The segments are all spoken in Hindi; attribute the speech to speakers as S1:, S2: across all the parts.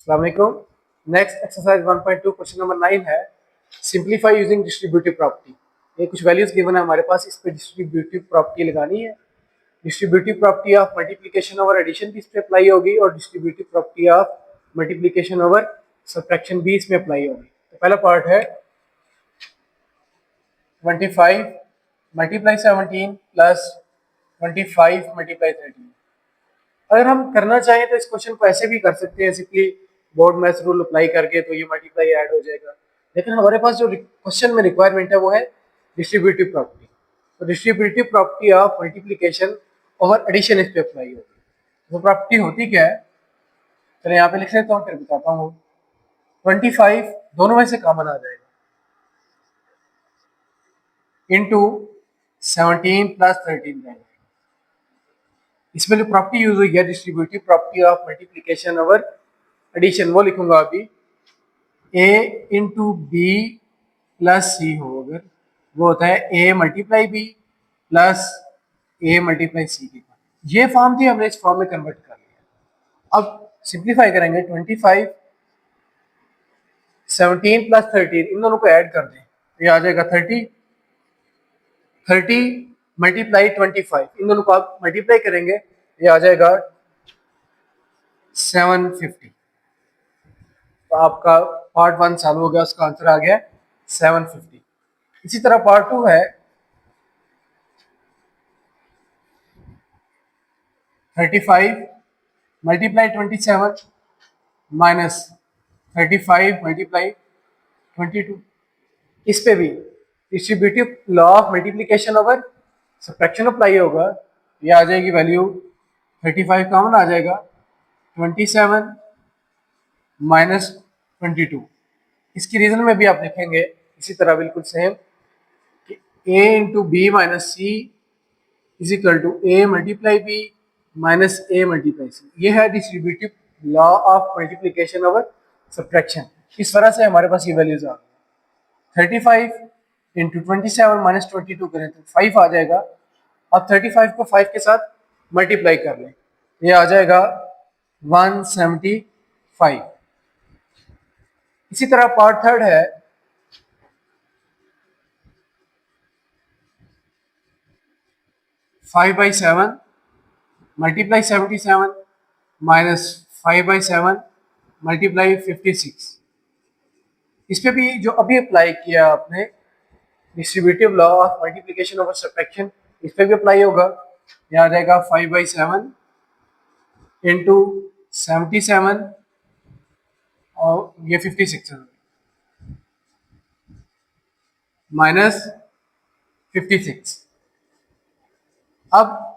S1: अस्सलाम वालेकुम। नेक्स्ट एक्सरसाइज 1.2 क्वेश्चन नंबर 9 है सिंपलीफाई यूजिंग डिस्ट्रीब्यूटिव प्रॉपर्टी। ये कुछ वैल्यूज गिवन है हमारे पास, इस पे डिस्ट्रीब्यूटिव प्रॉपर्टी लगानी है। Distributive property of multiplication over addition भी इस पे अप्लाई होगी और distributive property of multiplication over subtraction भी इसमें अप्लाई होगी। तो पहला पार्ट है 25 मल्टीप्लाई 17 प्लस 25 मल्टीप्लाई 13। अगर हम करना चाहें तो इस क्वेश्चन को ऐसे भी कर सकते हैं, simply board maths rule apply करके, तो ये मल्टीप्लाई ऐड हो जाएगा। लेकिन हमारे पास जो क्वेश्चन में रिक्वायरमेंट है वो है डिस्ट्रीब्यूटिव प्रॉपर्टी। तो distributive property of multiplication over addition इस पे अप्लाई होगी। वो प्रॉपर्टी होती क्या है, चलिए यहाँ पे लिख लेता हूँ फिर बताता हूँ। 25 दोनों में से कॉमन आ जाएगा इंटू 17 प्लस 13 रहेगा। इसमें जो प्रॉपर्टी यूज हुई है distributive property of multiplication over addition, वो लिखूंगा अभी। A into B plus C हो, अगर वो होता है A multiply B plus A multiply C की। ये फॉर्म थी, हमने इस फॉर्म में कन्वर्ट कर लिया। अब सिंप्लीफाई करेंगे। 25 17 प्लस 13 इन दोनों को ऐड कर दें, ये आ जाएगा 30। 30 मल्टीप्लाई 25 इन दोनों को आप मल्टीप्लाई करेंगे, ये आ जाएगा 750। तो आपका पार्ट 1 चालू हो गया, उसका आंसर आ गया 750। इसी तरह पार्ट 2 है 35 मल्टीप्लाई 27 माइनस 35 मल्टीप्लाई 22। इस पे भी distributive law of multiplication over subtraction apply होगा। ये आ जाएगी वैल्यू 35 कॉमन आ जाएगा, 27 माइनस 22। इसकी रीजन में भी आप लिखेंगे इसी तरह बिल्कुल सेम कि a into B minus C is equal to A multiply B minus A multiply C. ये है distributive law of multiplication over subtraction. इस तरह से हमारे पास ये वैल्यूज आ गई। 35 इंटू 27 माइनस 22 करें तो 5 आ जाएगा। अब 35 को 5 के साथ मल्टीप्लाई कर लें, ये आ जाएगा 175। इसी तरह पार्ट 3 है 5/7 मल्टीप्लाई 77 माइनस 5/7 मल्टीप्लाई 56। इस पे भी जो अभी अप्लाई किया आपने distributive law of multiplication over subtraction, इस पे भी अप्लाई होगा। यह आ जाएगा 5/7 इंटू 77 और ये 56 माइनस 56। अब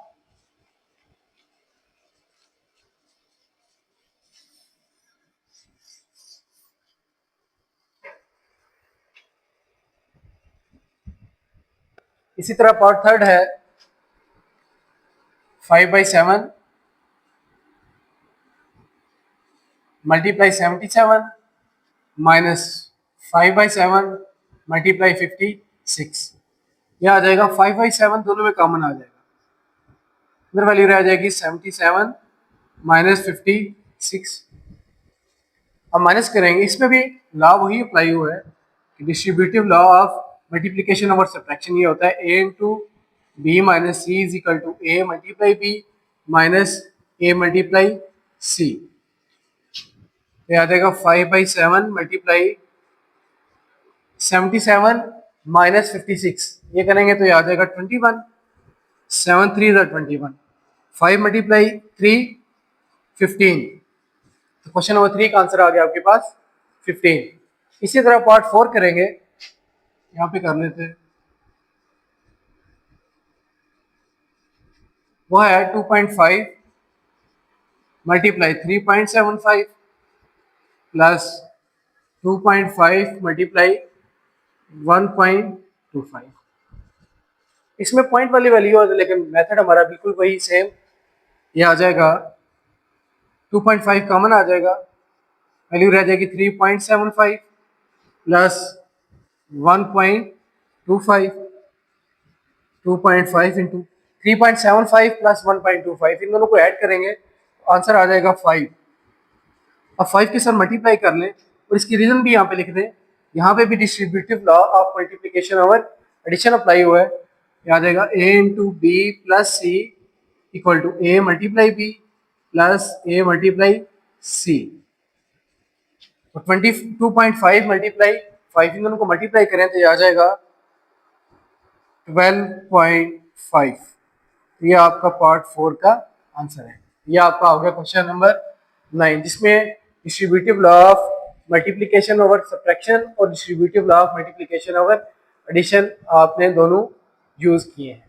S1: इसी तरह पार्ट 3 है 5/7 मल्टीप्लाई 77 माइनस 5/7 मल्टीप्लाई 56। यह आ जाएगा 5/7 दोनों में कॉमन आ जाएगा, इधर वैल्यू रह जाएगी 77 माइनस 56। अब माइनस करेंगे, इसमें भी लॉ वही अप्लाई हुआ है कि distributive law of multiplication over subtraction ये होता है A into B minus C is equal to A multiply B minus A multiply C. ये आ जाएगा 5/7 मल्टीप्लाई 77 माइनस 56। ये करेंगे तो ये आ जाएगा 21। 7 3 21। 5 मल्टीप्लाई 3 15। तो क्वेश्चन नंबर 3 का आंसर आ गया आपके पास 15। इसी तरह पार्ट 4 करेंगे, यहाँ पे कर लेते हैं। वो है 2.5 मल्टीप्लाई 3.75 प्लस 2.5 मल्टीप्लाई 1.25। इसमें पॉइंट वाली वैल्यू है, लेकिन मेथड हमारा बिल्कुल वही सेम। ये आ जाएगा 2.5 कॉमन आ जाएगा, वैल्यू रह जाएगी 3.75 प्लस 1.25। 2.5 इंटू 3.75 प्लस 1.25 इन दोनों को ऐड करेंगे तो आंसर आ जाएगा 5। अब 5 के साथ मल्टीप्लाई कर लें और इसकी रीजन भी यहाँ पे लिख दें। यहाँ पे भी डिस्ट्रीब्यूटिव लॉ ऑफ मल्टीप्लिकेशन और एडिशन अप्लाई हुआ है। यहाँ आ जाएगा a into B plus C equal to a multiply B plus a multiply C. तो 22.5 मल्टीप्लाई 5 इन दोनों को मल्टीप्लाई करें तो ये आ जाएगा 12.5। ये आपका पार्ट 4 का आंसर है। ये आपका हो गया क्वेश्चन नंबर 9, जिसमें distributive law of multiplication over subtraction और distributive law of multiplication over addition आपने दोनों यूज किए हैं।